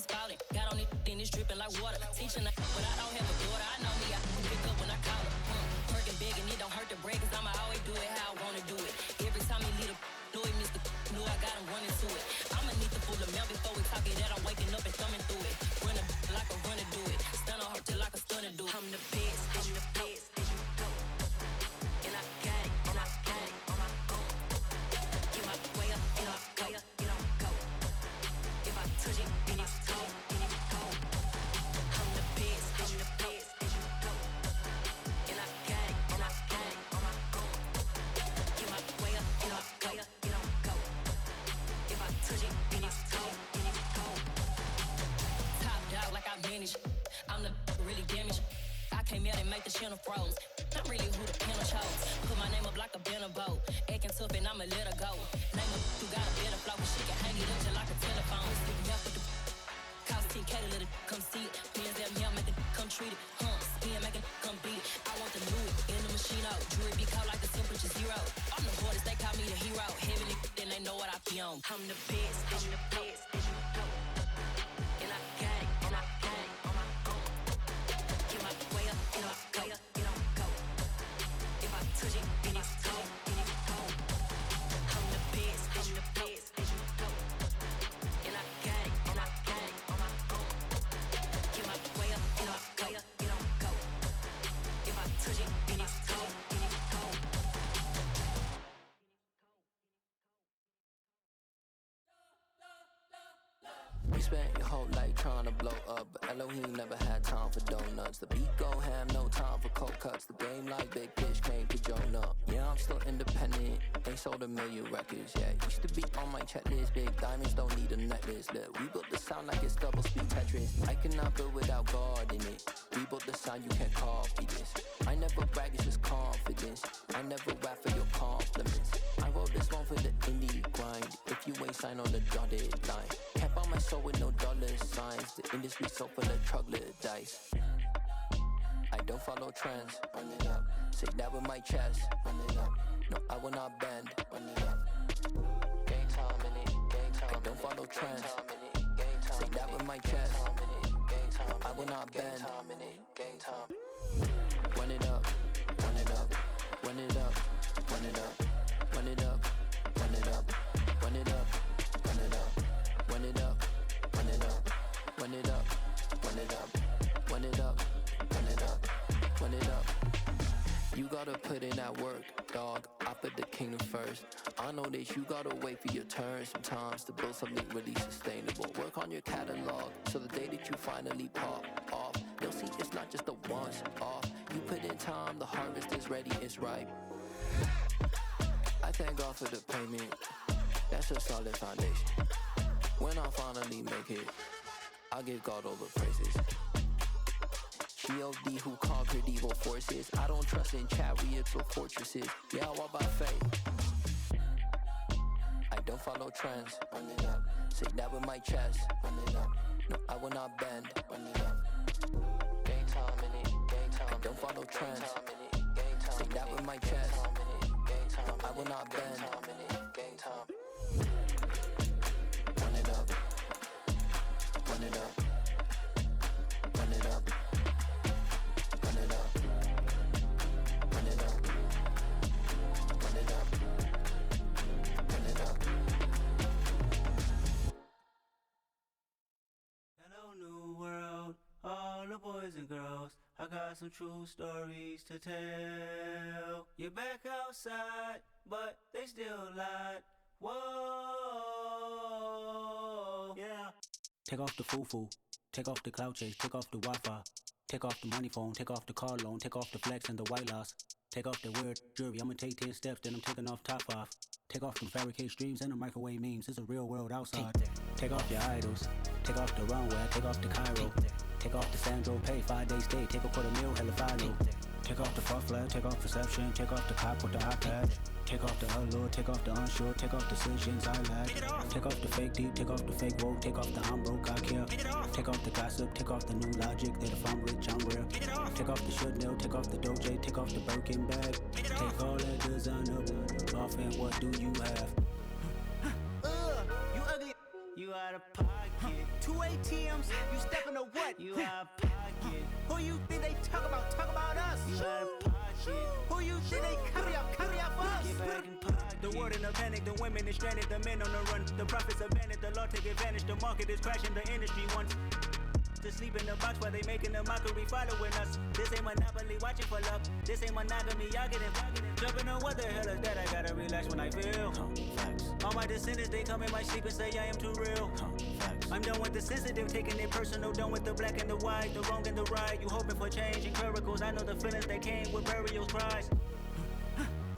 it's falling. Got on it, then it's dripping like water. Teaching her, but I don't have a daughter. I know me, I can pick up when I call her. Perking big and it don't hurt the break, cause I'ma always do it how I wanna do it. Every time he leave the know it, Mr. Know I got him running to it. I'ma need the full amount before we talk it that I'm waking up and thumbing through it. Run a like a runner do it. Stun on her till like a stunner do it. I'm the best, I'm the best, as you go. And I got it, and I got it on my own. Get my way up, and I go, you don't go. If I touch it, then it's cold, then it's cold. I'm the best, I'm the best, as you go. And I got it, and I got it on my own. Get my way up, and I go, you don't go. If I touch it, then it's cold, then it's cold. Top dog like I vanished. I'm the really damaged. I came out and make the channel froze. I'm really who the panel chose. Put my name up like a banner boat. Acting tough and I'ma let her go. Name her who got a better flow, but she can hang it up just like a telephone. Stick me up with the cost 10K to let it come see it. Pins that me, make it come treat it. Spin, make it come beat it. I want the new it in the machine out. Jewelry be cold like the temperature 0. I'm the hardest, they call me the hero. Heavily, then they know what I be on. I'm the best, I'm the best, as you go. And I got it, and I got it on my own. Get my way up, and I go, you don't go. If I touch it, then it's cold, then it's cold. I'm the best, I'm the best, as you go. And I got it, and I got it on my own. Get my way up, and I go, you don't go. If I touch it, then it's cold, then it's cold. You spent your whole life trying to blow up, but Elohim never had time for donuts. The beat go ham, no time for cold cuts. The game like big fish came to Jonah. Yeah, I'm still independent, ain't sold a million records yet. Used to be on my checklist, big diamonds don't need a necklace. Look, we built the sound like it's double speed Tetris. I cannot build without God in it. We built the sound, you can't copy this. I never brag, it's just confidence. I never rap for your compliments. I wrote this one for the indie grind. If you ain't signed on the dotted line, can't buy my soul with no dollar signs. The industry so full of troglodytes. I don't follow trends. Run it up. Say that with my chest. Run it up. No, I will not bend. Run it up. Game time in it. Game time. I don't follow trends. Say that with my chest. No, I will not bend. Game time. Run it up. Run it up. Run it up. Run it up. Run it up. Run it up. Run it up. Run it up. Run it up. Run it up. Run it up. Run it up. Run it up. Run it up. Run it up. You gotta put in that work, dog. I put the kingdom first. I know that you gotta wait for your turn sometimes to build something really sustainable. Work on your catalog, so the day that you finally pop off, you'll see it's not just a once off. You put in time, the harvest is ready, it's ripe. I thank God for the payment. That's a solid foundation. When I finally make it, I'll give God all the praises. G.O.D. who conquered evil forces. I don't trust in chariots or fortresses. Yeah, I walk by faith. I don't follow trends. Run it up. Say that with my chest. Run it up. No, I will not bend. Run it up. Game time in it. Game time. I don't follow trends. Say that with my chest. No, I will not bend. Game time. Run it up. Run it up. Run it up. Run it up. Run it up. Run it up. Run it up. Hello, new world, all the boys and girls. I got some true stories to tell. You're back outside, but they still lied. Whoa, yeah. Take off the foo-foo, take off the cloud chase, take off the Wi-Fi, take off the money phone, take off the car loan, take off the flex and the white loss, take off the weird jewelry. I'ma take 10 steps, then I'm taking off top 5. Take off them fabricated streams and the microwave memes. It's a real world outside. Take off your idols, take off the runway, take off the Cairo, take off the Sandro pay, 5 days stay, take a $250,000 hella final. Take off the fuck flag, take off perception, take off the cop with the iPad. Take off the allure, take off the unsure, take off decisions I lack. Take off the fake deep, take off the fake woke, take off the I'm broke, I care. Take off the gossip, take off the new logic that if I'm rich, I'm real. Take off the should know, take off the Doge, take off the Birkin bag. Take all that designer off and what do you have? You ugly, You out of pocket. 2 ATMs, you stepping to what? You out of pocket. Who you think they talk about us? You out of pocket. Who you think they carry up for us? Get back in pocket. The world in a panic, the women is stranded, the men on the run. The profits abandoned, the law take advantage, the market is crashing, the industry wants to sleep in the box while they making a mockery following us. This ain't Monopoly, watching for love. This ain't monogamy, y'all getting jumping on what the hell is that? I gotta relax when I feel. All my descendants, they come in my sleep and say I am too real. I'm done with the sensitive, taking it personal. Done with the black and the white, the wrong and the right. You hoping for change and miracles. I know the feelings that came with burial cries.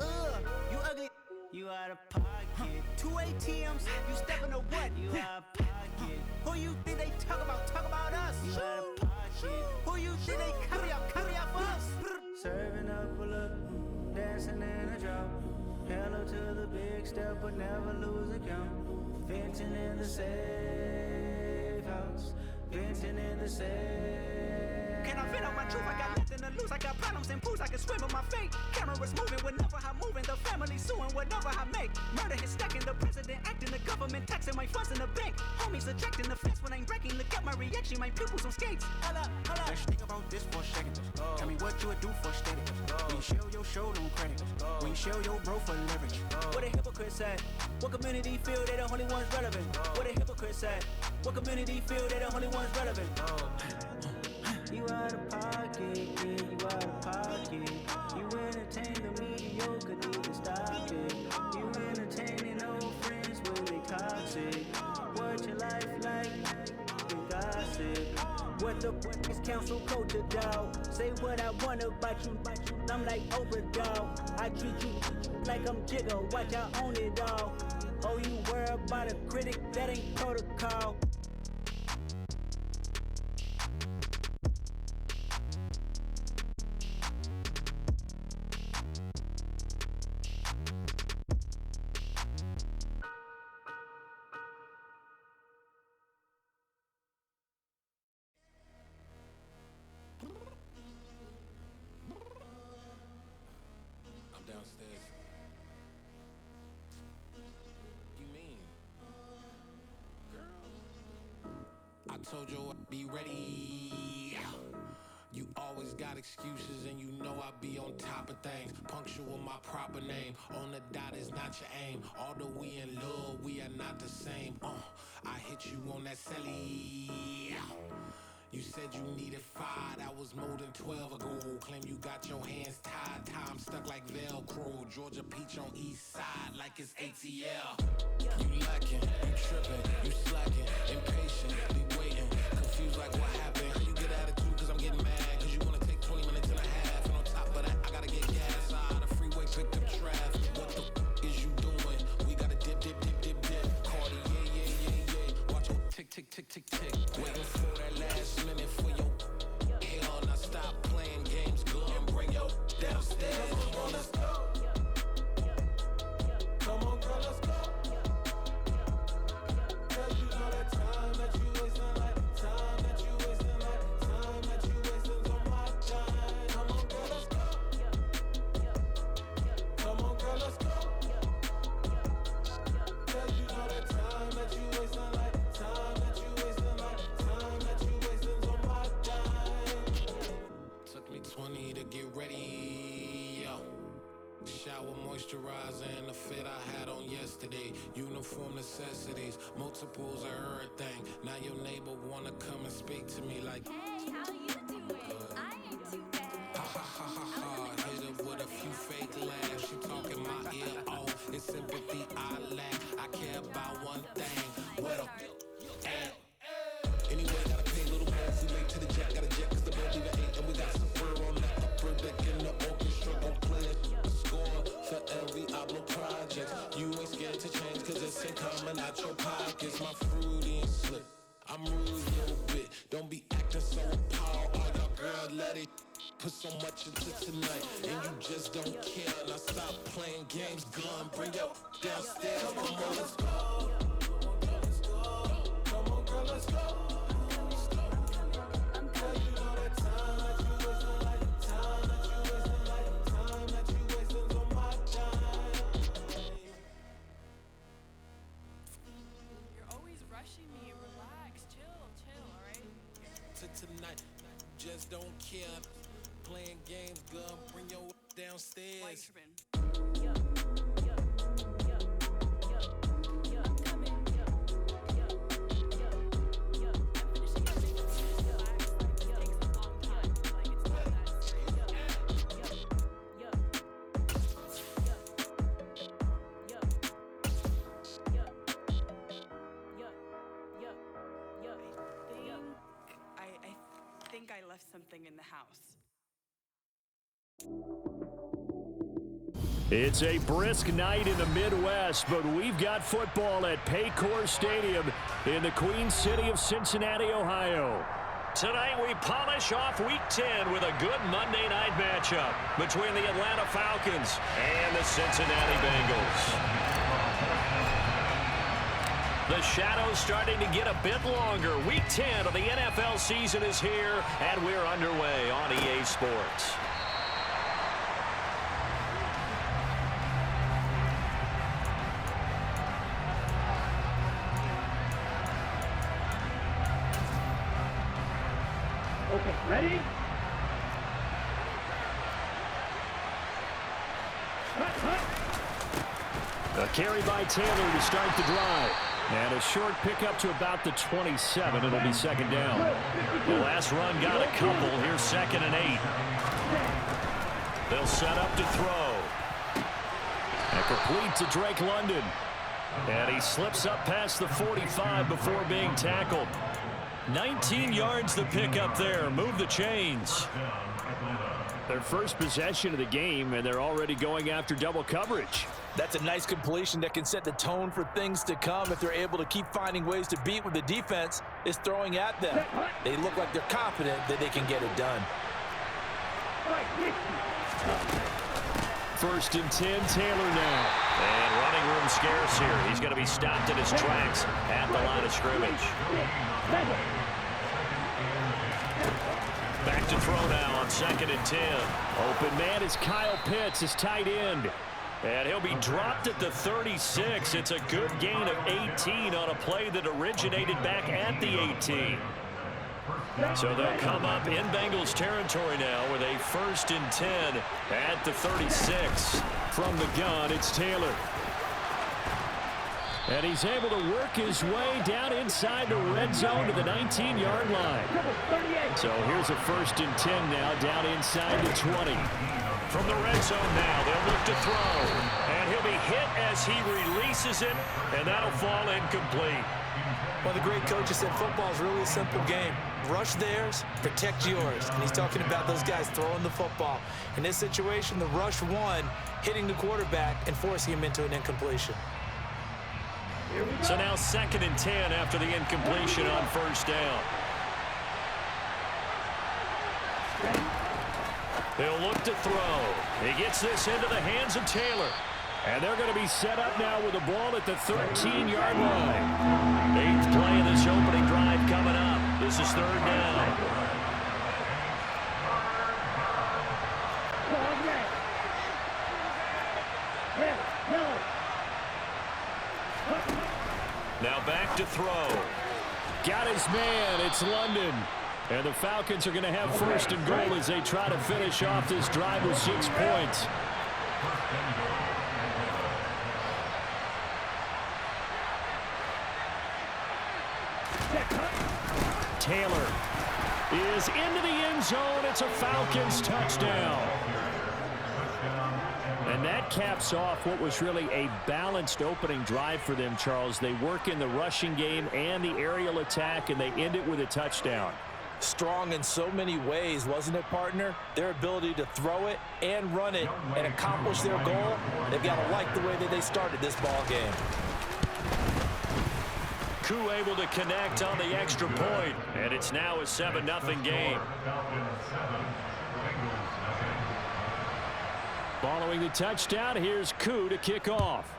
You ugly. You out of pocket. 2 ATMs, you stepping to what? You out of pocket. Who you think they talk about us? You out of pocket. Who you think they carry up for us? Serving up a look, dancing in a drop. Hello to the big step, but never lose a count. Venting in the safe house. Venting in the safe. Can I vent on my truth? I got nothing to lose. I got problems and pools. I can swim with my fate. Cameras moving whenever I'm moving. The family suing whatever I make. Murder is stacking. The president acting. The government taxing my funds in the bank. Homies ejecting the fence when I'm breaking. Look at my reaction. My pupils on skates. Holla. Let's think about this for a second. Tell me what you would do for steady. When you show your show, no credit. When you show your bro for leverage. What a hypocrite said. What community feel they the only ones relevant? What a hypocrite said. What community feel they the only ones relevant? You out of pocket, yeah, you out of pocket. You entertain the mediocre, need to stop it. You entertaining old friends when they toxic. What your life like, and gossip. What the is council culture, dog? Say what I want about you, I'm like overdog. I treat you like I'm Jigga, watch I own it all. Oh, you worry about a critic, that ain't protocol. Downstairs. You mean? Girl, I told you I'd be ready. You always got excuses and you know I be on top of things. Punctual my proper name. On the dot is not your aim. Although we in love, we are not the same. I hit you on that celly. You said you needed 5, that was more than 12 ago. Claim you got your hands tied, time stuck like Velcro. Georgia Peach on east side like it's ATL. You lacking, you tripping, you slacking, impatiently waiting, confused like what happened. You get attitude cause I'm getting mad, cause you wanna take 20 minutes and a half. And on top of that, I gotta get gas out of the freeway, picked up traffic. What the is you doing? We gotta dip. Cardi, yeah. Watch your tick. Waiting for that last minute for your hell. Now stop playing games, go and bring your downstairs. Come on, let's go. Come on, girl, let's go. Cause you know that time that you wasting, like time that you wasting, like time that you wasting on my time. Come on, girl, let's go. Come on, girl, let's go. Cause you know that time that you wasting, like time that you wasting, like time that you wasting on my time. Took me 20 to get ready, yo. Shower, moisturizer, and the fit I had on yesterday. Uniform necessities, multiples of everything. Now your neighbor wanna come and speak to me like, hey, how you doing? I ain't too bad. Ha. Hit her with a few fake laughs. She talking my ear off. It's sympathy I lack. I care about one thing. What up? Anyway, gotta pay a little more. We late to the jet, got a jet cause the boat leave at 8. And we got some fur on that upper deck in the orchestra. Gon' play a score for every album project. You ain't scared to change cause it's ain't coming out your pockets. My fruity and slick, I'm rude a little bit. Don't be acting so appalled. All y'all girl let it put so much into tonight. And you just don't care. Now stop playing games, gun, bring your downstairs. Come on, let's go. Come on, girl, let's go. tonight. Just don't care. Playing games, girl. Bring your downstairs. I think I left something in the house. It's a brisk night in the Midwest, but we've got football at Paycor Stadium in the Queen City of Cincinnati, Ohio. Tonight we polish off Week 10 with a good Monday night matchup between the Atlanta Falcons and the Cincinnati Bengals. The shadow's starting to get a bit longer. Week 10 of the NFL season is here, and we're underway on EA Sports. Okay, ready? A carry by Taylor to start the drive. And a short pickup to about the 27. It'll be second down. The last run got a couple. Here's 2nd and 8. They'll set up to throw. And complete to Drake London. And he slips up past the 45 before being tackled. 19 yards the pickup there. Move the chains. Their first possession of the game, and they're already going after double coverage. That's a nice completion that can set the tone for things to come if they're able to keep finding ways to beat what the defense is throwing at them. They look like they're confident that they can get it done. 1st and 10, Taylor now. And running room scarce here. He's going to be stopped in his tracks at the line of scrimmage. Back to throw now on 2nd and 10. Open man is Kyle Pitts, his tight end. And he'll be dropped at the 36. It's a good gain of 18 on a play that originated back at the 18. So they'll come up in Bengals territory now with a 1st and 10 at the 36. From the gun, it's Taylor. And he's able to work his way down inside the red zone to the 19-yard line. So here's a 1st and 10 now down inside the 20. From the red zone now, they'll look to throw. And he'll be hit as he releases it, and that'll fall incomplete. Well, the great coach said football is really a simple game. Rush theirs, protect yours. And he's talking about those guys throwing the football. In this situation, the rush one, hitting the quarterback and forcing him into an incompletion. So now 2nd and 10 after the incompletion on 1st down. They'll look to throw. He gets this into the hands of Taylor. And they're going to be set up now with the ball at the 13-yard line. 8th play of this opening drive coming up. This is 3rd down. Now back to throw. Got his man. It's London. And the Falcons are going to have 1st and goal as they try to finish off this drive with 6 points. Taylor is into the end zone. It's a Falcons touchdown. And that caps off what was really a balanced opening drive for them, Charles. They work in the rushing game and the aerial attack, and they end it with a touchdown. Strong in so many ways, wasn't it, partner? Their ability to throw it and run it and accomplish their goal, they've got to like the way that they started this ball game. Koo able to connect on the extra point, and it's now a 7-0 game. Following the touchdown, here's Koo to kick off.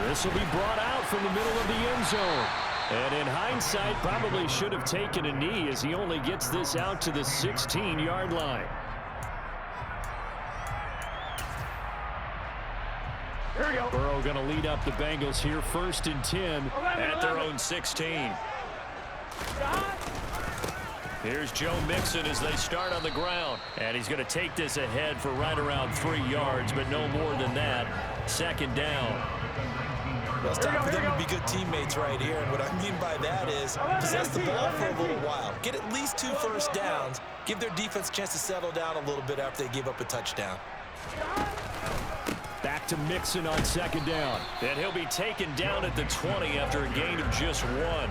This will be brought out from the middle of the end zone. And in hindsight, probably should have taken a knee as he only gets this out to the 16-yard line. For Burrow going to lead up the Bengals here, 1st and 10 at their own 16. Here's Joe Mixon as they start on the ground. And he's going to take this ahead for right around 3 yards, but no more than that. 2nd down. Well, it's time for them to be good teammates right here. And what I mean by that is possess the ball for a little while. Get at least 2 first downs. Give their defense a chance to settle down a little bit after they give up a touchdown. Back to Mixon on 2nd down. And he'll be taken down at the 20 after a gain of just 1.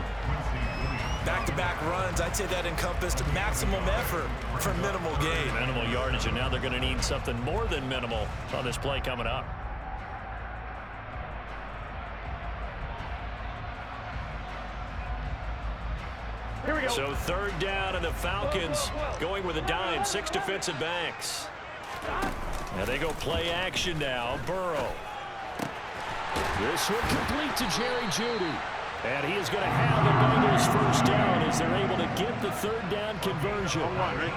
Back-to-back runs, I'd say that encompassed maximum effort for minimal gain. Minimal yardage, and now they're going to need something more than minimal on this play coming up. Here we go. So 3rd down, and the Falcons going with a dime. 6 defensive backs. Now they go play action now. Burrow. This one complete to Jerry Jeudy. And he is going to have the Bengals 1st down as they're able to get the 3rd down conversion.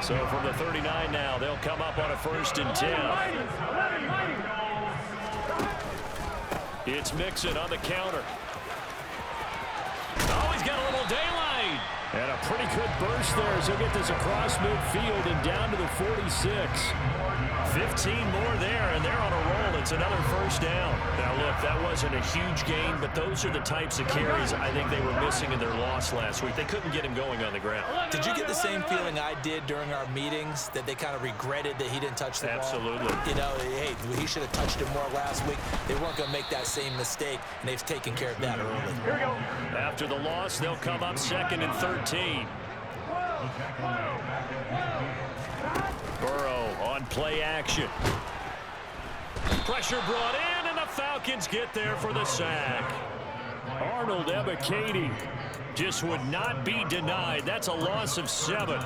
So from the 39 now, they'll come up on a 1st and 10. It's Mixon on the counter. Oh, he's got a little daylight. And a pretty good burst there as he'll get this across midfield and down to the 46. 15 more there, and they're on a roll. It's another 1st down. Now, look, that wasn't a huge gain, but those are the types of carries I think they were missing in their loss last week. They couldn't get him going on the ground. Did you get the same feeling I did during our meetings, that they kind of regretted that he didn't touch the ball? Absolutely. You know, hey, he should have touched it more last week. They weren't going to make that same mistake, and they've taken care of that early. Here we go. After the loss, they'll come up 2nd and 13. Burrow on play action. Pressure brought in, and the Falcons get there for the sack. Arnold Ebiketie just would not be denied. That's a loss of 7.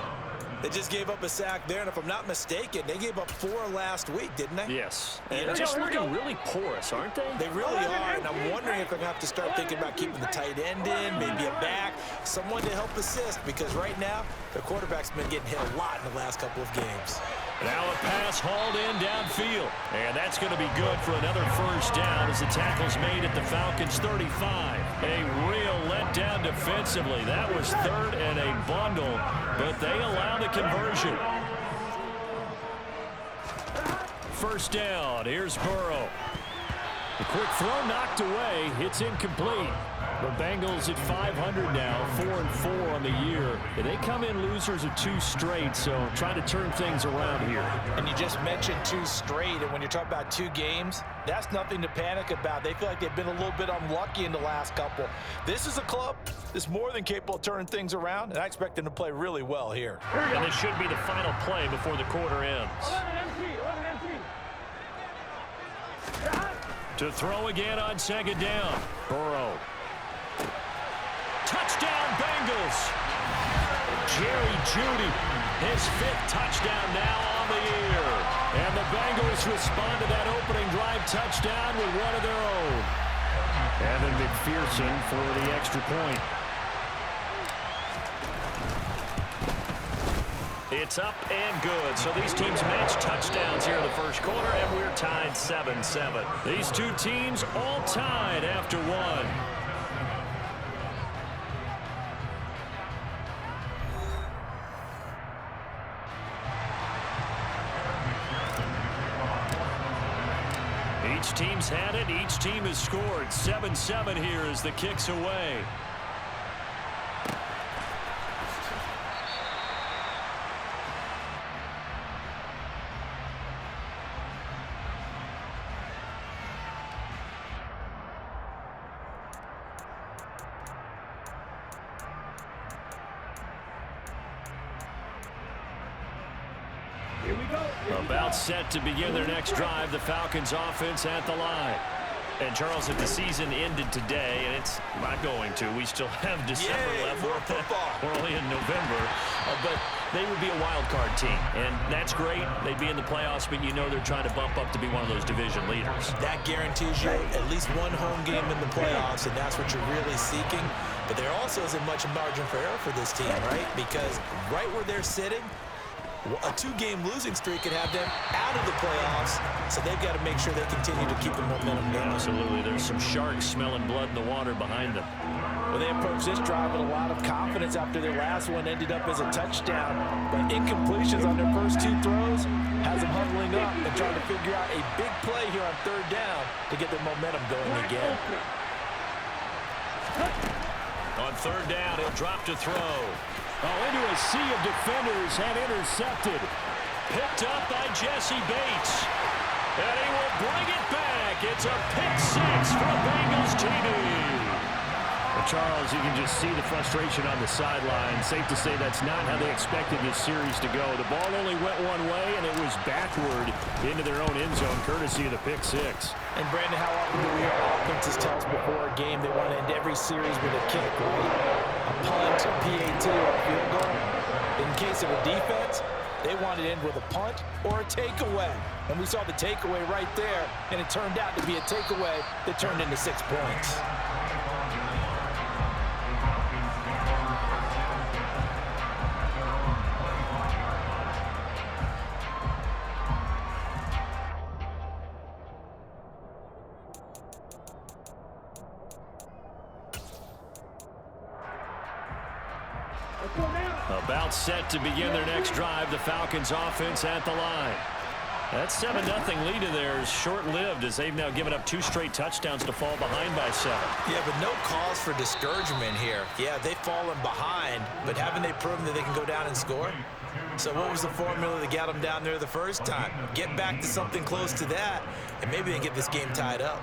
They just gave up a sack there, and if I'm not mistaken, they gave up 4 last week, didn't they? Yes. And just looking really porous, aren't they? They really are, and I'm wondering if they're going to have to start thinking about keeping the tight end in, maybe a back, someone to help assist, because right now, their quarterback's been getting hit a lot in the last couple of games. Now a pass hauled in downfield, and that's going to be good for another 1st down as the tackle's made at the Falcons 35. A real letdown defensively. That was 3rd and a bundle, but they allow the conversion. 1st down. Here's Burrow. The quick throw knocked away. It's incomplete. The Bengals at 500 now, 4-4 on the year. They come in losers of 2 straight, so trying to turn things around here. And you just mentioned 2 straight, and when you're talking about 2 games, that's nothing to panic about. They feel like they've been a little bit unlucky in the last couple. This is a club that's more than capable of turning things around, and I expect them to play really well here. And this should be the final play before the quarter ends. To throw again on 2nd down. Burrow. Touchdown, Bengals. Jerry Jeudy, his 5th touchdown now on the year. And the Bengals respond to that opening drive touchdown with one of their own. Evan McPherson for the extra point. It's up and good. So these teams match touchdowns here in the 1st quarter, and we're tied 7-7. These 2 teams all tied after 1. Each team's had it. Each team has scored. 7-7 here as the kick's away. About set to begin their next drive, the Falcons offense at the line. And Charles, if the season ended today, and it's not going to, we still have December left. We're only in November, but they would be a wild card team, and that's great. They'd be in the playoffs, but you know they're trying to bump up to be one of those division leaders. That guarantees you at least 1 home game in the playoffs, and that's what you're really seeking. But there also isn't much margin for error for this team, right? Because right where they're sitting, A 2-game losing streak could have them out of the playoffs, so they've got to make sure they continue to keep the momentum going. Absolutely. There's some sharks smelling blood in the water behind them. Well, they approached this drive with a lot of confidence after their last one ended up as a touchdown. But incompletions on their first 2 throws has them huddling up and trying to figure out a big play here on 3rd down to get their momentum going again. On 3rd down, he'll drop to throw. Into a sea of defenders and intercepted. Picked up by Jesse Bates. And he will bring it back. It's a pick 6 for Bengals TD. Well, Charles, you can just see the frustration on the sideline. Safe to say that's not how they expected this series to go. The ball only went one way, and it was backward into their own end zone, courtesy of the pick 6. And, Brandon, how often do we hear offenses tell us before a game they want to end every series with a kick, right? A punt, a PAT, or a field goal. In case of a defense, they want to end with a punt or a takeaway. And we saw the takeaway right there, and it turned out to be a takeaway that turned into 6 points. About set to begin their next drive, the Falcons offense at the line. That 7-0 lead of theirs short-lived as they've now given up 2 straight touchdowns to fall behind by 7. Yeah, but no cause for discouragement here. Yeah, they've fallen behind, but haven't they proven that they can go down and score? So what was the formula that got them down there the first time? Get back to something close to that, and maybe they get this game tied up.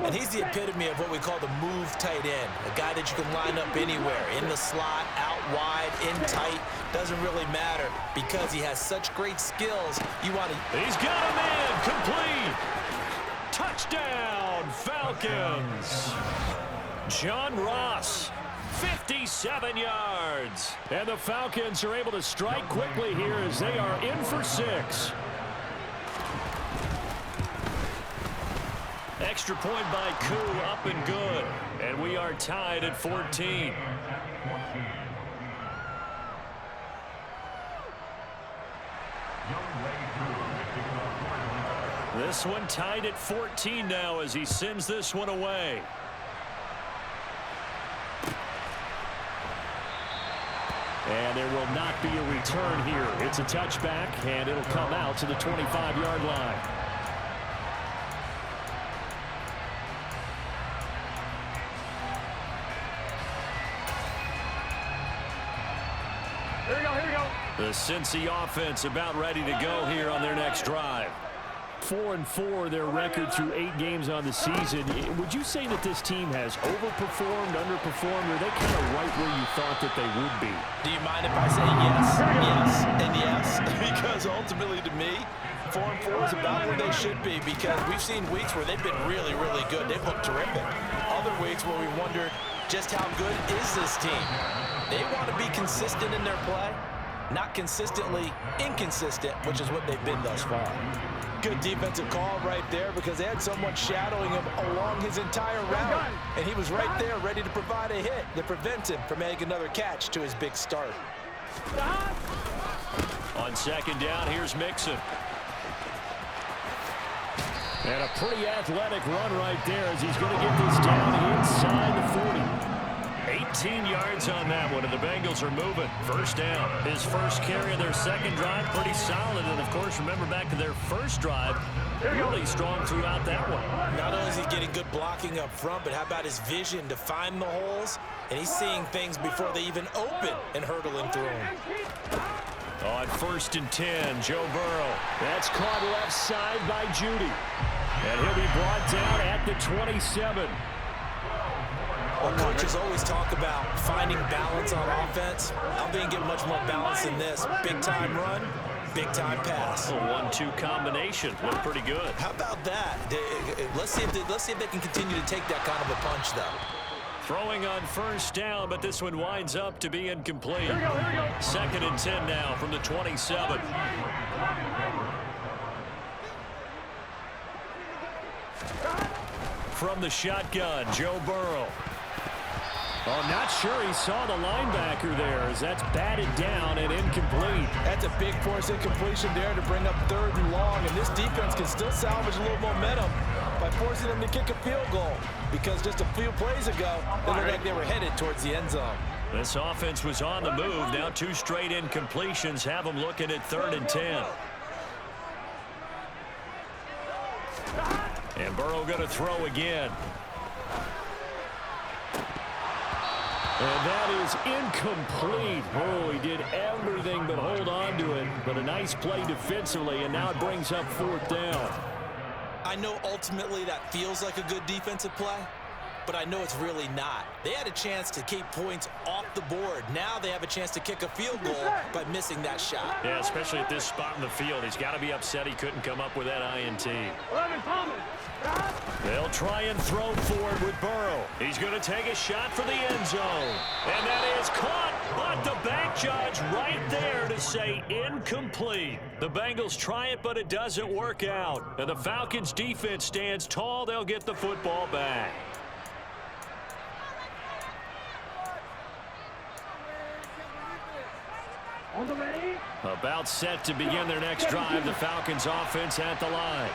And he's the epitome of what we call the move tight end, a guy that you can line up anywhere, in the slot, out wide, in tight, doesn't really matter because he has such great skills. You want to... He's got a man, complete. Touchdown, Falcons. John Ross, 57 yards. And the Falcons are able to strike quickly here as they are in for 6. Extra point by Koo, up and good. And we are tied at 14. This one tied at 14 now as he sends this one away. And there will not be a return here. It's a touchback, and it'll come out to the 25-yard line. The Cincy offense about ready to go here on their next drive. 4-4 their record through 8 games on the season. Would you say that this team has overperformed, underperformed, or are they kind of right where you thought that they would be? Do you mind if I say yes, yes, and yes? Because ultimately to me, 4-4 is about where they should be because we've seen weeks where they've been really, really good. They've looked terrific. Other weeks where we wondered just how good is this team? They want to be consistent in their play. Not consistently inconsistent, which is what they've been thus far. Good defensive call right there because they had someone shadowing him along his entire route. And he was right there ready to provide a hit that prevents him from making another catch to his big start. On 2nd down, here's Mixon. And a pretty athletic run right there as he's going to get this down inside the 40. 18 yards on that one, and the Bengals are moving. 1st down. His first carry of their 2nd drive, pretty solid. And, of course, remember back to their 1st drive, really strong throughout that one. Not only is he getting good blocking up front, but how about his vision to find the holes? And he's seeing things before they even open and hurtling through them. On 1st and 10, Joe Burrow. That's caught left side by Judy. And he'll be brought down at the 27. Well, coaches always talk about finding balance on offense. I don't think you get much more balance than this. Big-time run, big-time pass. A 1-2 combination. Looked pretty good. How about that? Let's see if they can continue to take that kind of a punch, though. Throwing on 1st down, but this one winds up to be incomplete. Here we go. 2nd and 10 now from the 27. From the shotgun, Joe Burrow. Oh, not sure he saw the linebacker there as that's batted down and incomplete. That's a big force incompletion there to bring up 3rd and long, and this defense can still salvage a little momentum by forcing them to kick a field goal because just a few plays ago, they looked like they were headed towards the end zone. This offense was on the move. Now 2 straight incompletions have them looking at 3rd and 10. And Burrow going to throw again. And that is incomplete. Oh, he did everything but hold on to it. But a nice play defensively, and now it brings up 4th down. I know ultimately that feels like a good defensive play, but I know it's really not. They had a chance to keep points off the board. Now they have a chance to kick a field goal by missing that shot. Yeah, especially at this spot in the field. He's got to be upset he couldn't come up with that INT. They'll try and throw forward with Burrow. He's going to take a shot for the end zone. And that is caught, but the back judge right there to say incomplete. The Bengals try it, but it doesn't work out. And the Falcons defense stands tall. They'll get the football back. About set to begin their next drive. The Falcons offense at the line.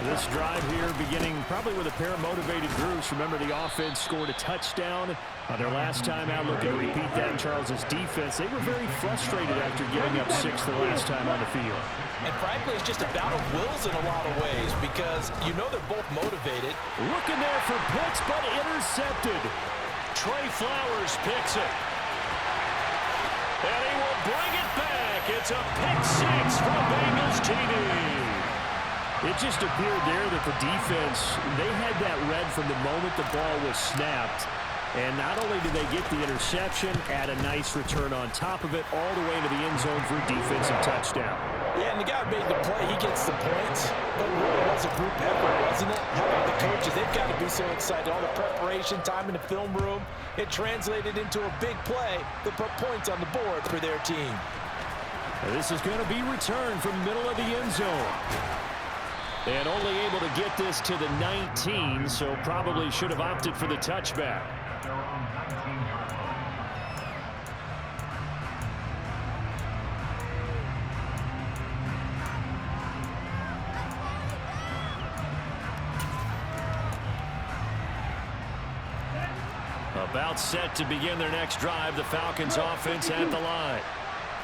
This drive here beginning probably with a pair of motivated groups. Remember, the offense scored a touchdown on their last time out. Looking to repeat that in Charles's defense. They were very frustrated after giving up 6 the last time on the field. And frankly, it's just a battle of wills in a lot of ways because you know they're both motivated. Looking there for Pitts, but intercepted. Trey Flowers picks it. And he will bring it back. It's a pick 6 for the Bengals TD. It just appeared there that the defense, they had that read from the moment the ball was snapped. And not only did they get the interception, add a nice return on top of it, all the way into the end zone for a defensive touchdown. Yeah, and the guy who made the play, he gets the points. But it really was a group effort, wasn't it? How about the coaches? They've got to be so excited. All the preparation, time in the film room, it translated into a big play that put points on the board for their team. And this is going to be returned from the middle of the end zone. And only able to get this to the 19, so probably should have opted for the touchback. About set to begin their next drive. The Falcons offense at the line.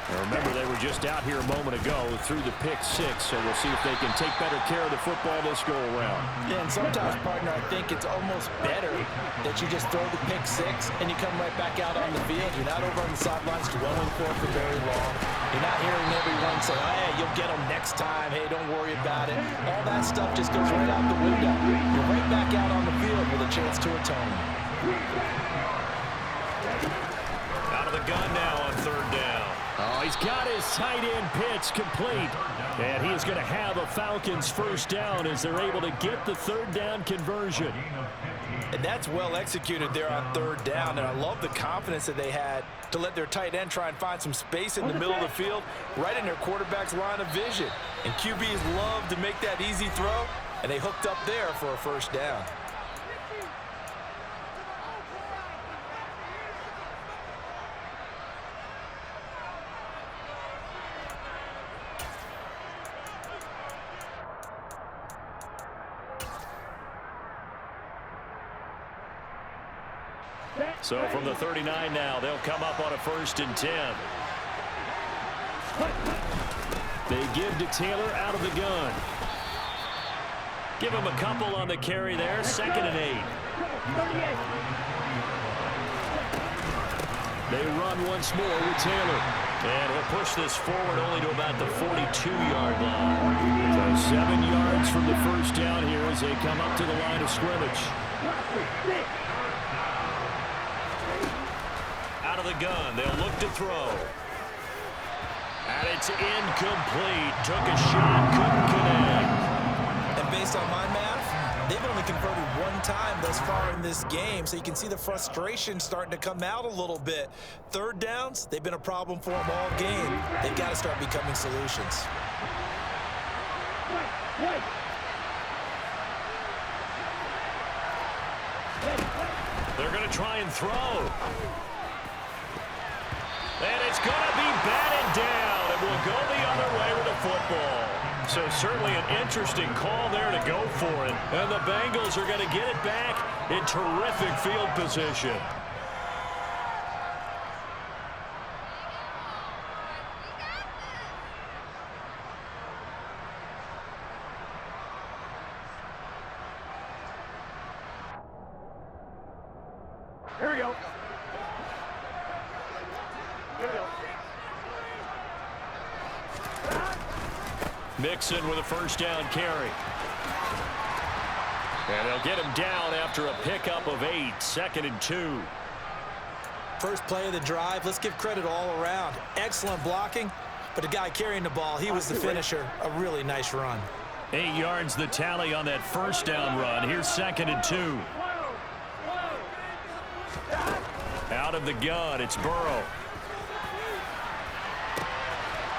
Now remember, they were just out here a moment ago through the pick 6, so we'll see if they can take better care of the football this go-around. Yeah, and sometimes, partner, I think it's almost better that you just throw the pick 6 and you come right back out on the field. You're not over on the sidelines dwelling for very long. You're not hearing everyone say, oh, yeah, you'll get them next time. Hey, don't worry about it. All that stuff just goes right out the window. You're right back out on the field with a chance to atone. Out of the gun now on 3rd down. Oh, he's got his tight end Pitts complete. And he is going to have a Falcons first down as they're able to get the 3rd down conversion. And that's well executed there on 3rd down. And I love the confidence that they had to let their tight end try and find some space in the middle of the field, right in their quarterback's line of vision. And QBs love to make that easy throw, and they hooked up there for a first down. So from the 39 now, they'll come up on a 1st and 10. They give to Taylor out of the gun. Give him a couple on the carry there. 2nd and 8. They run once more with Taylor. And he'll push this forward only to about the 42-yard line. So 7 yards from the first down here as they come up to the line of scrimmage. Out of the gun, they'll look to throw. And it's incomplete. Took a shot, couldn't connect. And based on my math, they've only converted 1 time thus far in this game, so you can see the frustration starting to come out a little bit. 3rd downs, they've been a problem for them all game. They've got to start becoming solutions. They're going to try and throw. And it's going to be batted down, and we'll go the other way with the football. So certainly an interesting call there to go for it. And the Bengals are going to get it back in terrific field position. Here we go. Here we go. Mixon with a first down carry. And they'll get him down after a pickup of 8, 2nd and 2. First play of the drive, let's give credit all around. Excellent blocking, but the guy carrying the ball, he was the finisher. A really nice run. 8 yards the tally on that first down run. Here's 2nd and 2. Out of the gun, it's Burrow.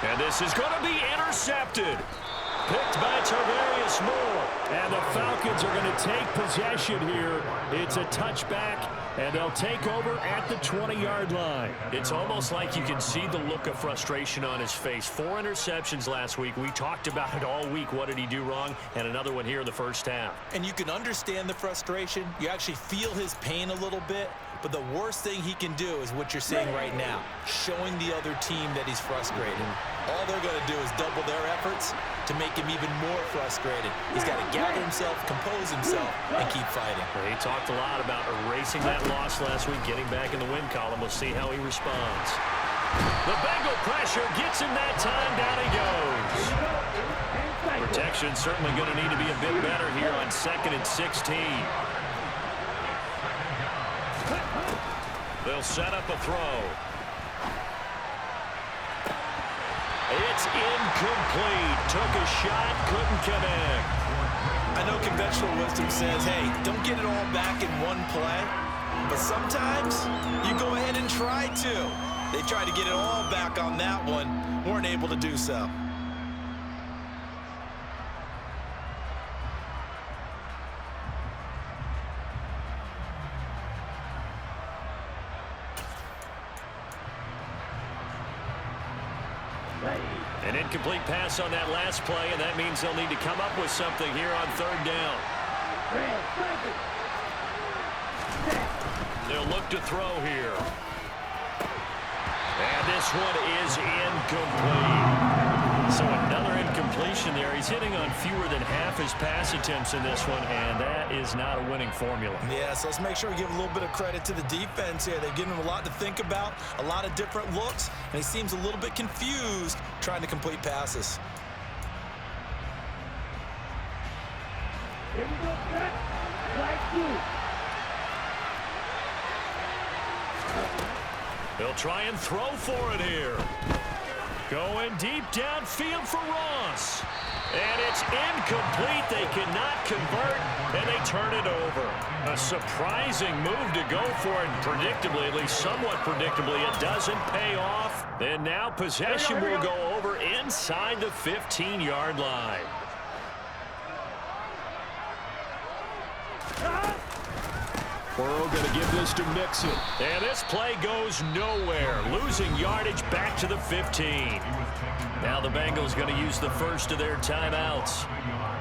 And this is going to be intercepted. Picked by Tarvarius Moore. And the Falcons are going to take possession here. It's a touchback, and they'll take over at the 20-yard line. It's almost like you can see the look of frustration on his face. 4 interceptions last week. We talked about it all week. What did he do wrong? And another one here in the first half. And you can understand the frustration. You actually feel his pain a little bit. But the worst thing he can do is what you're seeing right now, showing the other team that he's frustrated. All they're going to do is double their efforts to make him even more frustrated. He's got to gather himself, compose himself, and keep fighting. He talked a lot about erasing that loss last week, getting back in the win column. We'll see how he responds. The Bengal pressure gets him that time. Down he goes. Protection certainly going to need to be a bit better here on 2nd and 16. They'll set up a throw. It's incomplete. Took a shot, couldn't connect. I know conventional wisdom says, hey, don't get it all back in one play. But sometimes you go ahead and try to. They tried to get it all back on that one. Weren't able to do so. An incomplete pass on that last play, and that means they'll need to come up with something here on 3rd down. They'll look to throw here. And this one is incomplete. So another incompletion there. He's hitting on fewer than half his pass attempts in this one, and that is not a winning formula. Yeah, so let's make sure we give a little bit of credit to the defense here. They've given him a lot to think about, a lot of different looks, and he seems a little bit confused trying to complete passes. Here we go, set. Flag 2. They'll try and throw for it here. Going deep downfield for Ross. And it's incomplete. They cannot convert, and they turn it over. A surprising move to go for it. Predictably, at least somewhat predictably, it doesn't pay off. And now possession will go over inside the 15-yard line. Burrow going to give this to Mixon. And this play goes nowhere. Losing yardage back to the 15. Now the Bengals going to use the first of their timeouts,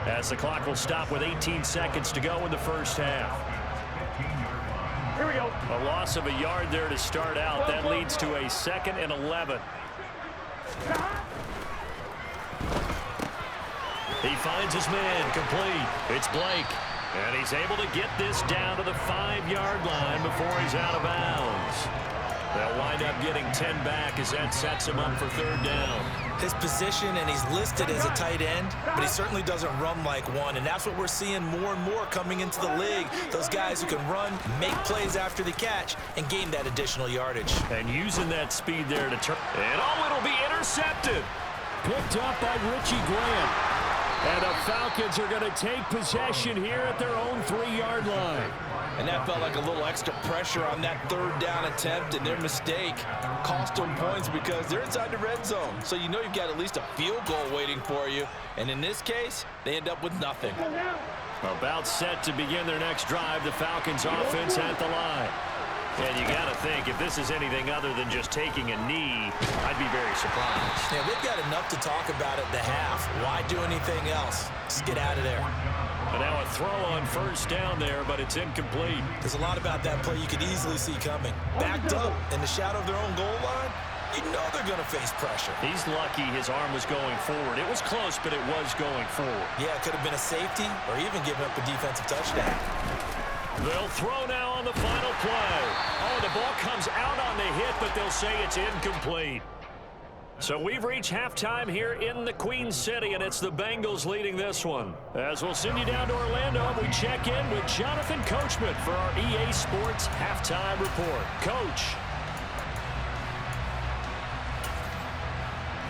as the clock will stop with 18 seconds to go in the first half. Here we go. A loss of a yard there to start out. That leads to a 2nd and 11. He finds his man complete. It's Blake. And he's able to get this down to the 5-yard line before he's out of bounds. They'll wind up getting 10 back as that sets him up for 3rd down. His position, and he's listed as a tight end, but he certainly doesn't run like one, and that's what we're seeing more and more coming into the league. Those guys who can run, make plays after the catch, and gain that additional yardage. And using that speed there to turn. And it'll be intercepted. Picked up by Richie Graham. And the Falcons are going to take possession here at their own 3-yard line. And that felt like a little extra pressure on that 3rd down attempt, and their mistake cost them points because they're inside the red zone. So you know you've got at least a field goal waiting for you. And in this case, they end up with nothing. About set to begin their next drive, the Falcons offense at the line. And you got to think, if this is anything other than just taking a knee, I'd be very surprised. Yeah, they've got enough to talk about at the half. Why do anything else? Just get out of there. And now a throw on first down there, but it's incomplete. There's a lot about that play you could easily see coming. Backed up in the shadow of their own goal line, you know they're going to face pressure. He's lucky his arm was going forward. It was close, but it was going forward. Yeah, it could have been a safety or even given up a defensive touchdown. They'll throw now on the final play. Oh, the ball comes out on the hit, but they'll say it's incomplete. So we've reached halftime here in the Queen City, and it's the Bengals leading this one. As we'll send you down to Orlando, we check in with Jonathan Coachman for our EA Sports Halftime Report. Coach.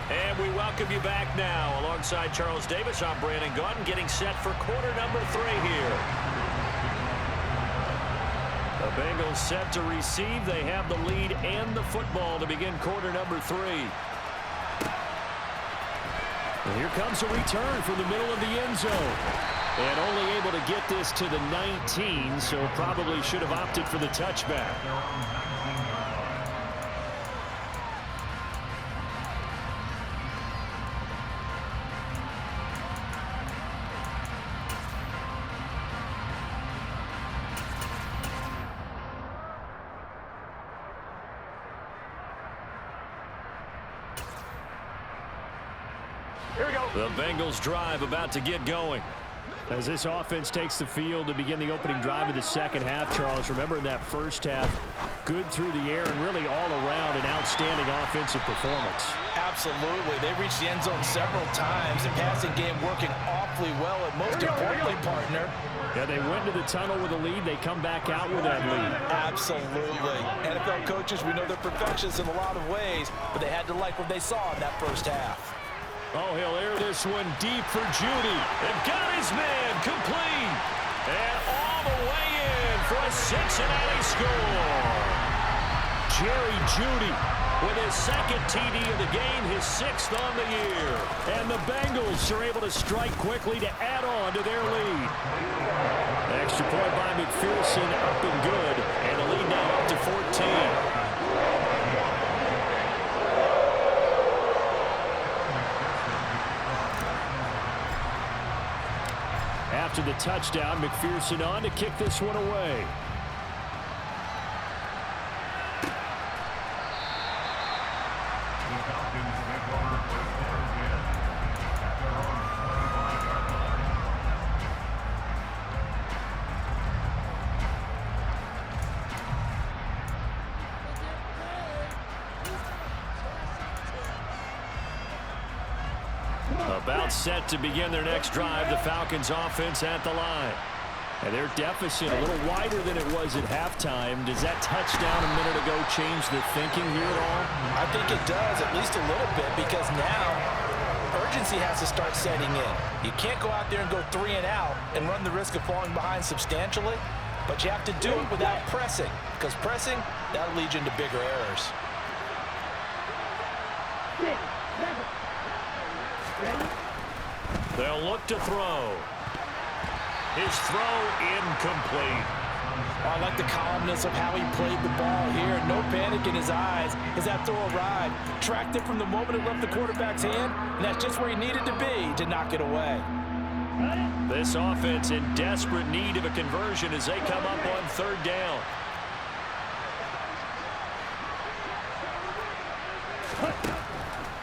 And we welcome you back now. Alongside Charles Davis, I'm Brandon Gaudin, getting set for quarter number 3 here. The Bengals set to receive. They have the lead and the football to begin quarter number 3. And here comes a return from the middle of the end zone. And only able to get this to the 19, so probably should have opted for the touchback. The Bengals drive about to get going. As this offense takes the field to begin the opening drive of the second half, Charles, remember in that first half, good through the air and really all around an outstanding offensive performance. Absolutely. They reached the end zone several times. The passing game working awfully well, and most importantly, partner. Yeah, they went into the tunnel with a lead. They come back out with that lead. Absolutely. NFL coaches, we know they're perfectionists in a lot of ways, but they had to like what they saw in that first half. Oh, he'll air this one deep for Judy. And got his man complete. And all the way in for a Cincinnati score. Jerry Judy with his second TD of the game, his 6th on the year. And the Bengals are able to strike quickly to add on to their lead. Extra point by McPherson, up and good. And the lead now up to 14. After the touchdown, McPherson on to kick this one away. About set to begin their next drive, the Falcons offense at the line. And their deficit a little wider than it was at halftime. Does that touchdown a minute ago change the thinking here at all? I think it does, at least a little bit, because now urgency has to start setting in. You can't go out there and go 3 and out and run the risk of falling behind substantially, but you have to do it without pressing, because pressing, that'll lead you into bigger errors. They'll look to throw. His throw incomplete. I like the calmness of how he played the ball here. No panic in his eyes as that throw arrived. Tracked it from the moment it left the quarterback's hand, and that's just where he needed to be to knock it away. This offense in desperate need of a conversion as they come up on 3rd down.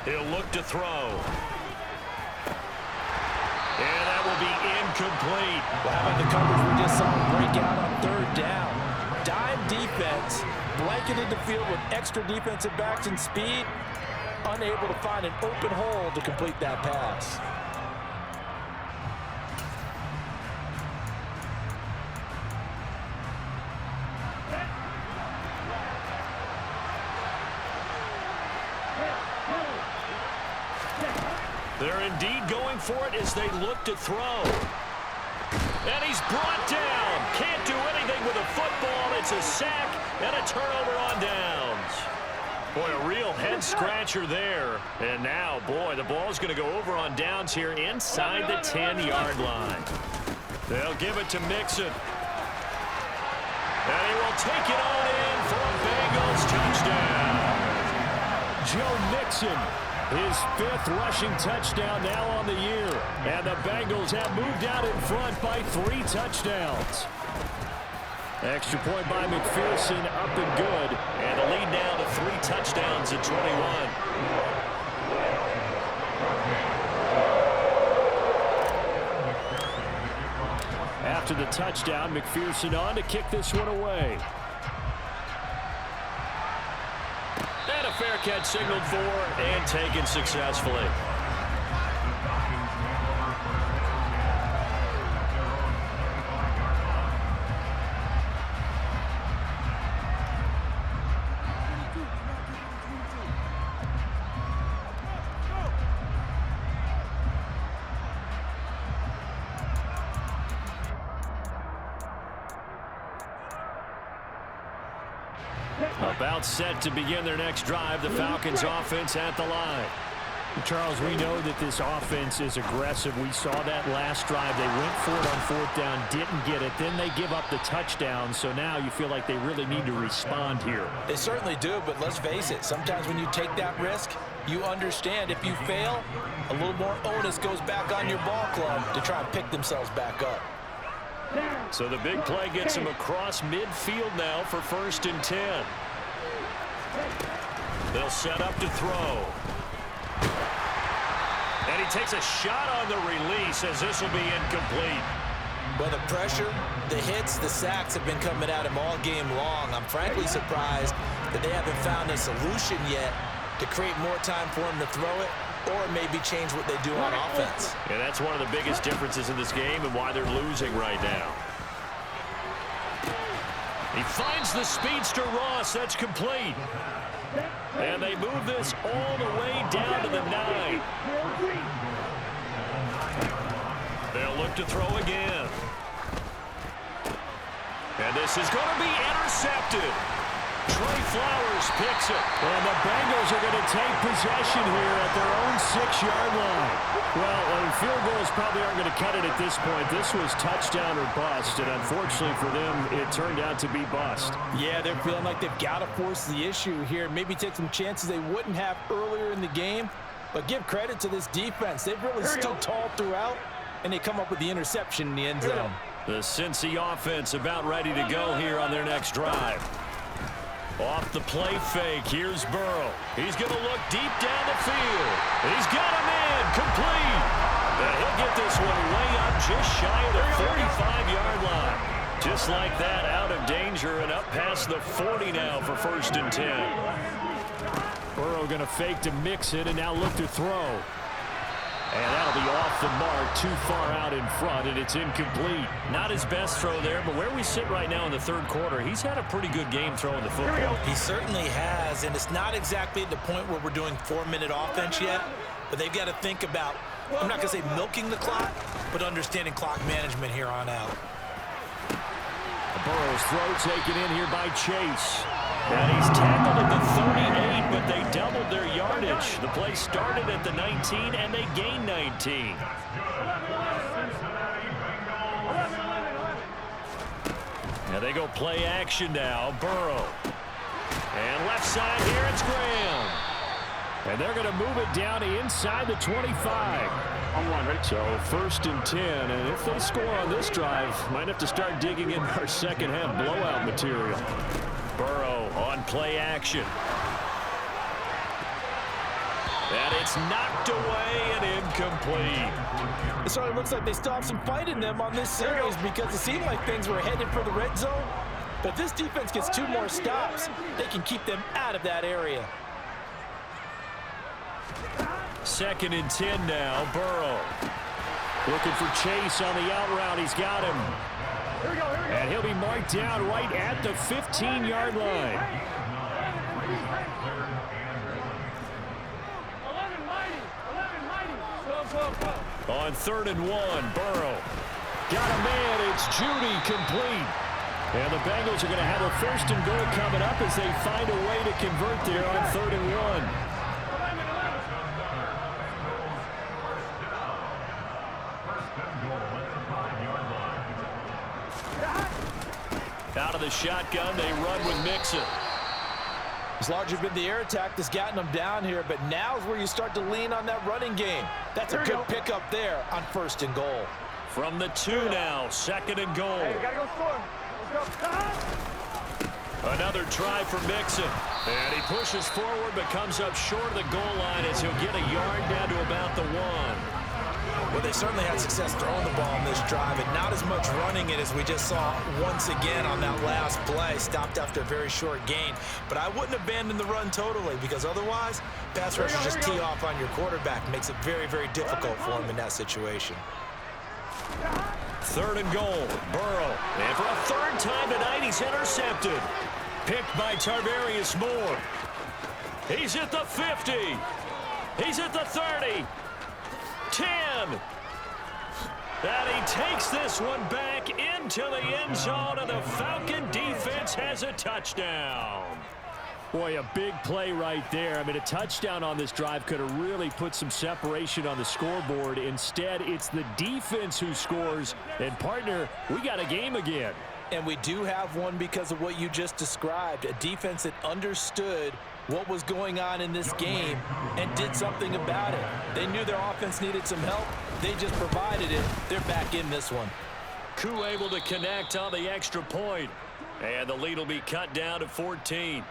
He'll look to throw. And that will be incomplete. Well, how about the coverage we just saw break out on 3rd down? Dime defense, blanketed the field with extra defensive backs and speed, unable to find an open hole to complete that pass. They're indeed going for it as they look to throw. And he's brought down. Can't do anything with a football. It's a sack and a turnover on downs. Boy, a real head-scratcher there. And now, boy, the ball's going to go over on downs here inside the 10-yard line. They'll give it to Mixon. And he will take it on in for a Bengals touchdown. Joe Mixon, his 5th rushing touchdown now on the year. And the Bengals have moved out in front by 3 touchdowns. Extra point by McPherson, up and good. And the lead now to 3 touchdowns at 21. After the touchdown, McPherson on to kick this one away. And a fair catch signaled for and taken successfully. About set to begin their next drive, the Falcons offense at the line. Charles, we know that this offense is aggressive. We saw that last drive. They went for it on 4th down, didn't get it. Then they give up the touchdown. So now you feel like they really need to respond here. They certainly do, but let's face it. Sometimes when you take that risk, you understand if you fail, a little more onus goes back on your ball club to try and pick themselves back up. So the big play gets him across midfield now for 1st and 10. They'll set up to throw. And he takes a shot on the release as this will be incomplete. Well, the pressure, the hits, the sacks have been coming at him all game long. I'm frankly surprised that they haven't found a solution yet to create more time for him to throw it or maybe change what they do on offense. And that's one of the biggest differences in this game and why they're losing right now. He finds the speedster Ross. That's complete. And they move this all the way down to the 9. They'll look to throw again. And this is going to be intercepted. Trey Flowers picks it. And the Bengals are going to take possession here at their own 6-yard line. Well, field goals probably aren't going to cut it at this point. This was touchdown or bust, and unfortunately for them, it turned out to be bust. Yeah, they're feeling like they've got to force the issue here. Maybe take some chances they wouldn't have earlier in the game. But give credit to this defense. They've really stood tall throughout, and they come up with the interception in the end zone. The Cincy offense about ready to go here on their next drive. Off the play fake, here's Burrow. He's going to look deep down the field. He's got him in, complete. And he'll get this one way up just shy of the 45-yard line. Just like that, out of danger and up past the 40 now for 1st and 10. Burrow going to fake to mix it and now look to throw. And that'll be off the mark, too far out in front, and it's incomplete. Not his best throw there, but where we sit right now in the 3rd quarter, he's had a pretty good game throwing the football. He certainly has, and it's not exactly at the point where we're doing 4-minute offense yet, but they've got to think about, I'm not going to say milking the clock, but understanding clock management here on out. Burrow's throw taken in here by Chase. And he's tackled at the 38, but they doubled their yardage. The play started at the 19, and they gained 19. Now they go play action now. Burrow. And left side here, it's Graham. And they're going to move it down to inside the 25. So 1st and 10, and if they score on this drive, might have to start digging in our second half blowout material. Burrow on play action. And it's knocked away and incomplete. It certainly looks like they still have some fight in them on this series because it seemed like things were headed for the red zone. But if this defense gets 2 more stops, they can keep them out of that area. 2nd and 10 now, Burrow. Looking for Chase on the out route. He's got him. And he'll be marked down right at the 15-yard line. On 3rd and 1, Burrow. Got a man. It's Judy, complete. And the Bengals are going to have a 1st and goal coming up as they find a way to convert there on 3rd and 1. Out of the shotgun, they run with Mixon. It's largely been the air attack that's gotten them down here, but now is where you start to lean on that running game. That's a good pickup there on 1st and goal. From the 2 now, 2nd and goal. Hey, we gotta go score. Let's go. Another try for Mixon. And he pushes forward but comes up short of the goal line as he'll get a yard down to about the 1. Well, they certainly had success throwing the ball in this drive, and not as much running it as we just saw once again on that last play. Stopped after a very short gain. But I wouldn't abandon the run totally, because otherwise, pass rushers just tee off on your quarterback. Makes it very, very difficult for him in that situation. 3rd and goal, Burrow. And for a 3rd time tonight, he's intercepted. Picked by Tarvarius Moore. He's at the 50. He's at the 30. 10. And he takes this one back into the end zone, and the Falcon defense has a touchdown. Boy, a big play right there. I mean, a touchdown on this drive could have really put some separation on the scoreboard. Instead, it's the defense who scores. And, partner, we got a game again. And we do have one because of what you just described. A defense that understood what was going on in this game and did something about it. They knew their offense needed some help. They just provided it. They're back in this one. Koo able to connect on the extra point. And the lead will be cut down to 14.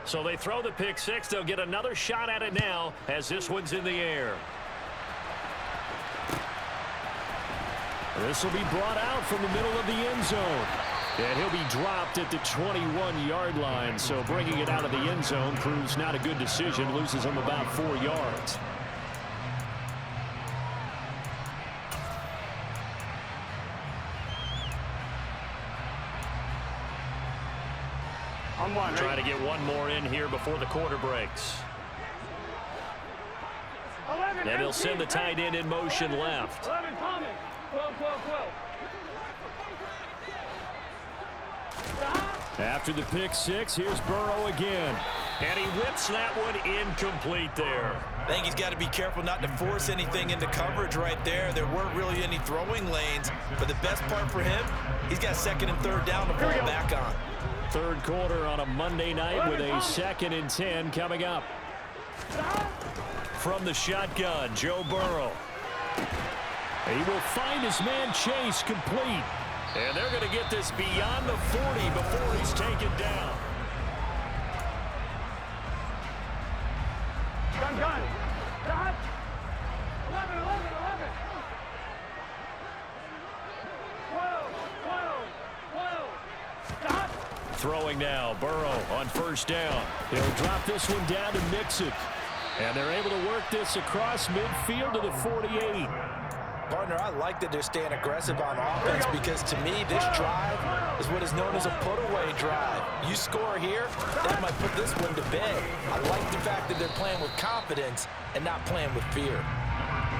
So they throw the pick 6. They'll get another shot at it now as this one's in the air. This will be brought out from the middle of the end zone. And he'll be dropped at the 21-yard line. So bringing it out of the end zone proves not a good decision. Loses him about 4 yards. Try to get one more in here before the quarter breaks. And they'll send the tight end in motion left. After the pick 6, here's Burrow again. And he whips that one incomplete there. I think he's got to be careful not to force anything into coverage right there. There weren't really any throwing lanes. But the best part for him, he's got 2nd and 3rd down to fall back on. 3rd quarter on a Monday night with a 2nd and 10 coming up. From the shotgun, Joe Burrow. He will find his man Chase complete. And they're going to get this beyond the 40 before he's taken down. Gun. Stop. 11. 12. Stop. Throwing now, Burrow on 1st down. He'll drop this one down to Mixon. And they're able to work this across midfield to the 48. Partner, I like that they're staying aggressive on offense because to me, this drive is what is known as a put-away drive. You score here, that might put this one to bed. I like the fact that they're playing with confidence and not playing with fear.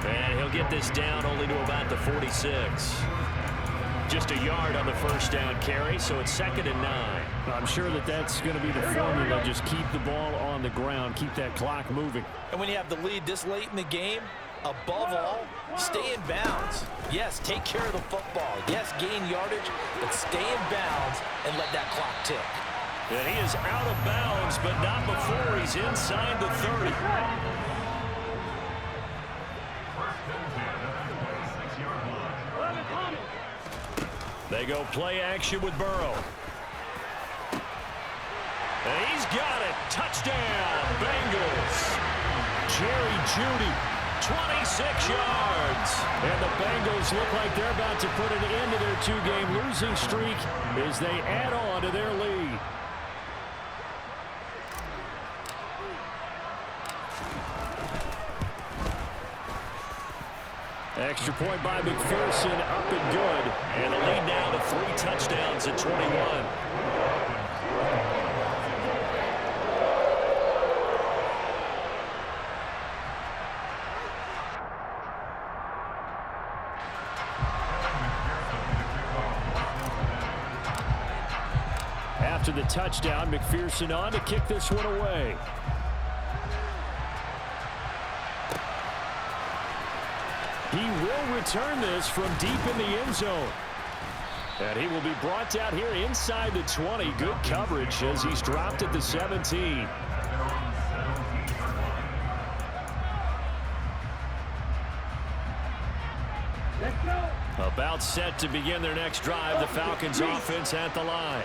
And he'll get this down only to about the 46. Just a yard on the 1st down carry, so it's 2nd and 9. I'm sure that's going to be the formula. Just keep the ball on the ground, keep that clock moving. And when you have the lead this late in the game, above all, stay in bounds. Yes, take care of the football. Yes, gain yardage, but stay in bounds and let that clock tick. And he is out of bounds, but not before he's inside the 30. They go play action with Burrow. And he's got it. Touchdown, Bengals. Jerry Jeudy, 26 yards. And the Bengals look like they're about to put an end to their 2-game losing streak as they add on to their lead. Extra point by McPherson, up and good. And the lead now to 3 touchdowns at 21. After the touchdown, McPherson on to kick this one away. will return this from deep in the end zone. And he will be brought down here inside the 20. Good coverage as he's dropped at the 17. About set to begin their next drive. The Falcons offense at the line.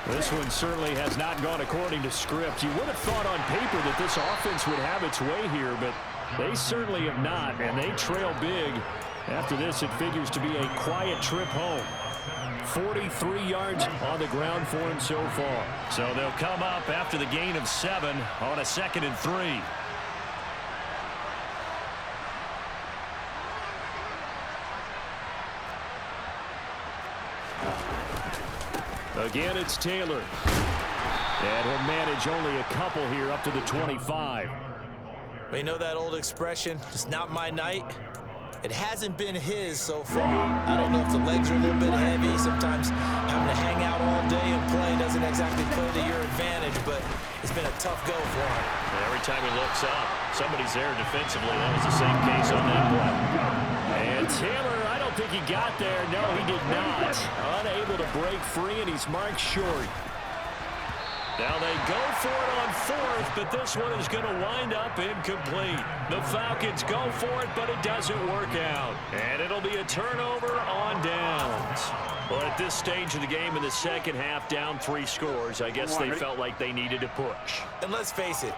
This one certainly has not gone according to script. You would have thought on paper that this offense would have its way here, but they certainly have not, and they trail big. After this, it figures to be a quiet trip home. 43 yards on the ground for him so far. So they'll come up after the gain of 7 on a 2nd and 3. Again, it's Taylor. And he'll manage only a couple here up to the 25. We know that old expression, it's not my night. It hasn't been his so far. I don't know if the legs are a little bit heavy. Sometimes having to hang out all day and play doesn't exactly play to your advantage, but it's been a tough go for him. Every time he looks up, somebody's there defensively. That was the same case on that play. And Taylor, I don't think he got there. No, he did not. Unable to break free, and he's marked short. Now they go for it on 4th, but this one is going to wind up incomplete. The Falcons go for it, but it doesn't work out. And it'll be a turnover on downs. Well, at this stage of the game in the second half, down 3 scores, I guess they felt like they needed to push. And let's face it,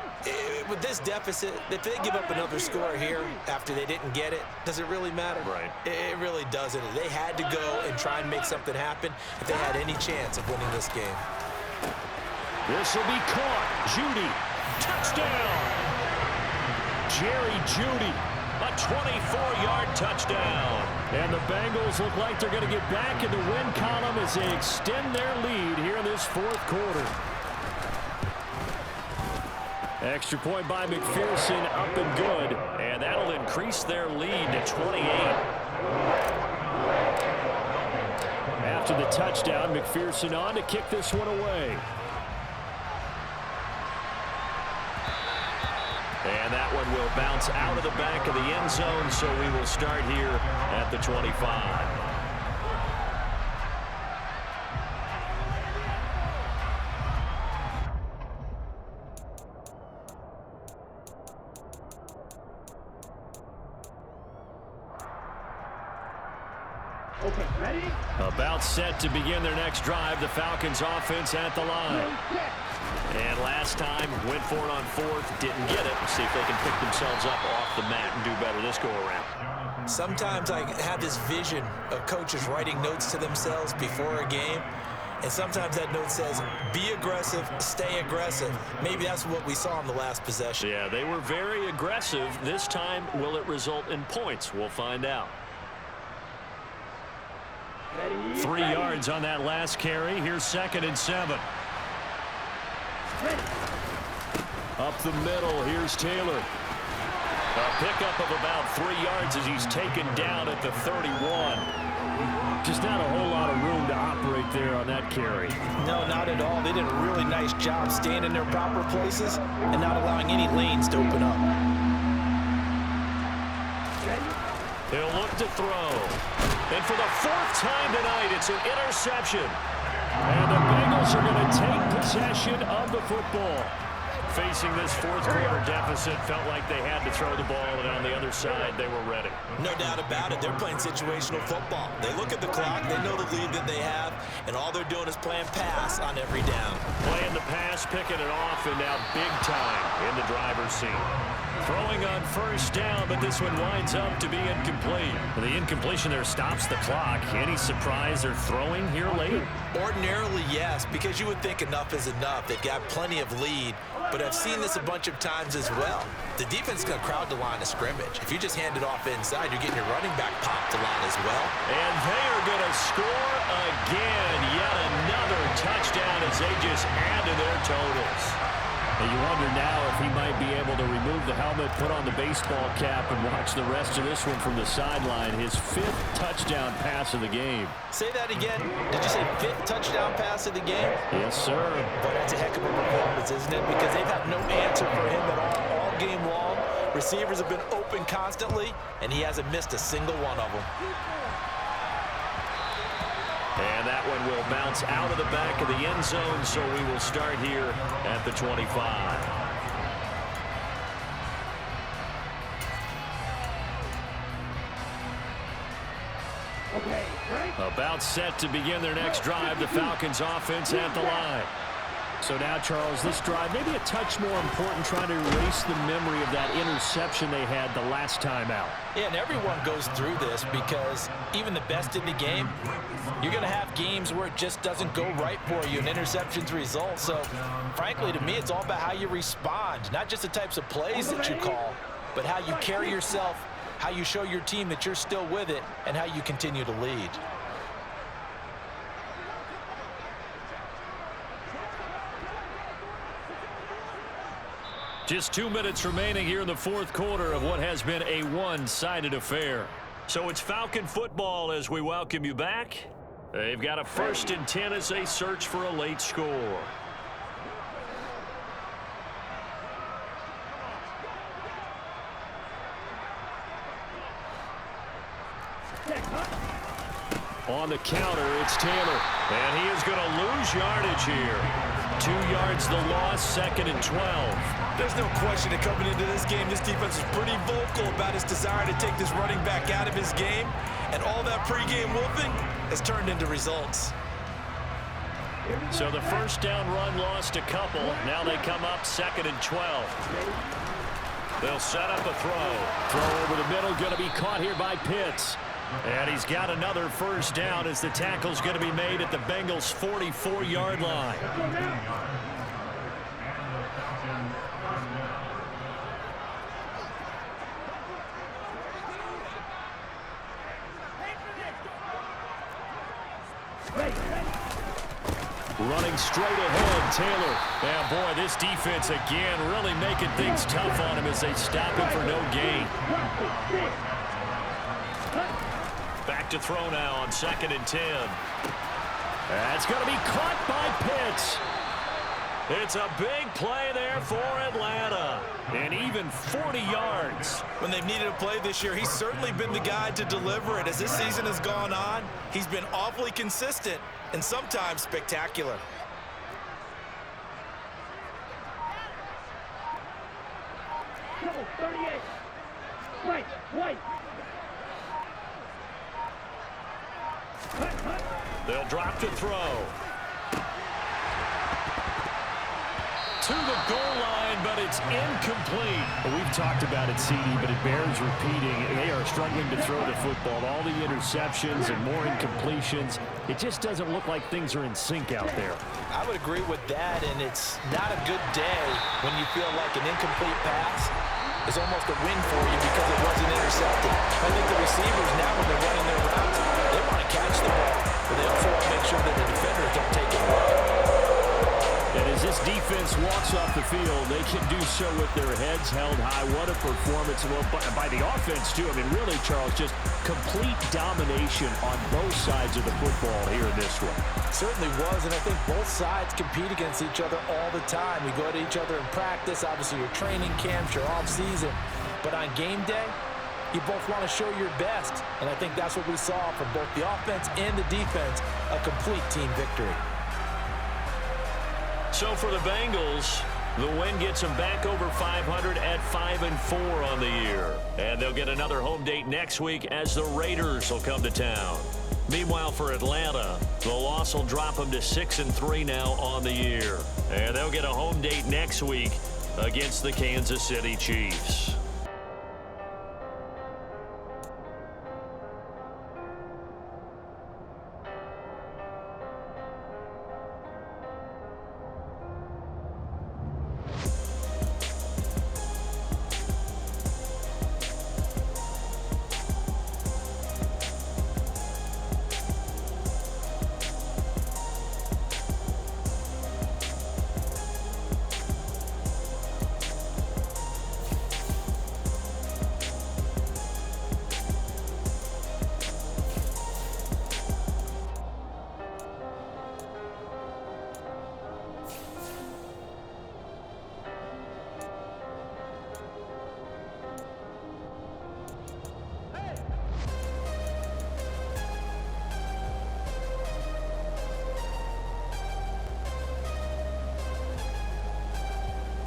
with this deficit, if they give up another score here after they didn't get it, does it really matter? Right. It really doesn't. They had to go and try and make something happen if they had any chance of winning this game. This will be caught. Judy, touchdown. Jerry Judy, a 24-yard touchdown. And the Bengals look like they're going to get back in the win column as they extend their lead here in this 4th quarter. Extra point by McPherson, up and good. And that'll increase their lead to 28. After the touchdown, McPherson on to kick this one away. And that one will bounce out of the back of the end zone, so we will start here at the 25. Okay, ready? About set to begin their next drive. The Falcons offense at the line. And last time, went for it on 4th, didn't get it. See if they can pick themselves up off the mat and do better this go-around. Sometimes I have this vision of coaches writing notes to themselves before a game, and sometimes that note says, be aggressive, stay aggressive. Maybe that's what we saw in the last possession. Yeah, they were very aggressive. This time, will it result in points? We'll find out. 3 yards on that last carry. Here's 2nd and 7. Up the middle, here's Taylor. A pickup of about 3 yards as he's taken down at the 31. Just not a whole lot of room to operate there on that carry. No, not at all. They did a really nice job staying in their proper places and not allowing any lanes to open up. He'll look to throw. And for the 4th time tonight, it's an interception. And the Bengals are going to take possession of the football. Facing this 4th quarter deficit, felt like they had to throw the ball, and on the other side, they were ready. No doubt about it. They're playing situational football. They look at the clock, they know the lead that they have, and all they're doing is playing pass on every down. Playing the pass, picking it off, and now big time in the driver's seat. Throwing on 1st down, but this one winds up to be incomplete. The incompletion there stops the clock. Any surprise they're throwing here late? Ordinarily, yes, because you would think enough is enough. They've got plenty of lead, but I've seen this a bunch of times as well. The defense is going to crowd the line of scrimmage. If you just hand it off inside, you're getting your running back popped the line as well. And they are going to score again. Yet another touchdown as they just add to their totals. And you wonder now if he might be able to remove the helmet, put on the baseball cap, and watch the rest of this one from the sideline. His 5th touchdown pass of the game. Say that again. Did you say 5th touchdown pass of the game? Yes, sir. But that's a heck of a performance, isn't it? Because they've had no answer for him at all game long. Receivers have been open constantly, and he hasn't missed a single one of them. And that one will bounce out of the back of the end zone, so we will start here at the 25. About set to begin their next drive, the Falcons offense at the line. So now, Charles, this drive maybe a touch more important, trying to erase the memory of that interception they had the last time out. Yeah, and everyone goes through this because even the best in the game, you're going to have games where it just doesn't go right for you and interceptions result. So, frankly, to me, it's all about how you respond, not just the types of plays that you call, but how you carry yourself, how you show your team that you're still with it, and how you continue to lead. Just 2 minutes remaining here in the fourth quarter of what has been a one-sided affair. So it's Falcon football as we welcome you back. They've got a 1st and 10 as they search for a late score. On the counter, it's Taylor. And he is going to lose yardage here. 2 yards the loss, 2nd and 12. There's no question that coming into this game, this defense is pretty vocal about its desire to take this running back out of his game. And all that pregame wolfing has turned into results. So the first down run lost a couple. Now they come up 2nd and 12. They'll set up a throw. Throw over the middle, going to be caught here by Pitts. And he's got another first down as the tackle's going to be made at the Bengals' 44-yard line. Running straight ahead, Taylor. And boy, this defense again really making things tough on him as they stop him for no gain. Back to throw now on 2nd and 10. That's going to be caught by Pitts. It's a big play there for Atlanta. And even 40 yards. When they've needed a play this year, he's certainly been the guy to deliver it. As this season has gone on, he's been awfully consistent and sometimes spectacular. Double 38. White. They'll drop to throw. To the goal line, but it's incomplete. We've talked about it, CD, but it bears repeating. They are struggling to throw the football. All the interceptions and more incompletions. It just doesn't look like things are in sync out there. I would agree with that, and it's not a good day when you feel like an incomplete pass is almost a win for you because it wasn't intercepted. I think the receivers now, when they're running their routes, they want to catch the ball, but they also want to make sure that the defenders don't take it away. And as this defense walks off the field, they can do so with their heads held high. What a performance. Well, by the offense, too. I mean, really, Charles, just complete domination on both sides of the football here in this one. Certainly was, and I think both sides compete against each other all the time. We go to each other in practice, obviously your training camps, your off-season. But on game day, you both want to show your best. And I think that's what we saw from both the offense and the defense, a complete team victory. So for the Bengals, the win gets them back over 500 at 5-4 on the year. And they'll get another home date next week as the Raiders will come to town. Meanwhile, for Atlanta, the loss will drop them to 6-3 now on the year. And they'll get a home date next week against the Kansas City Chiefs.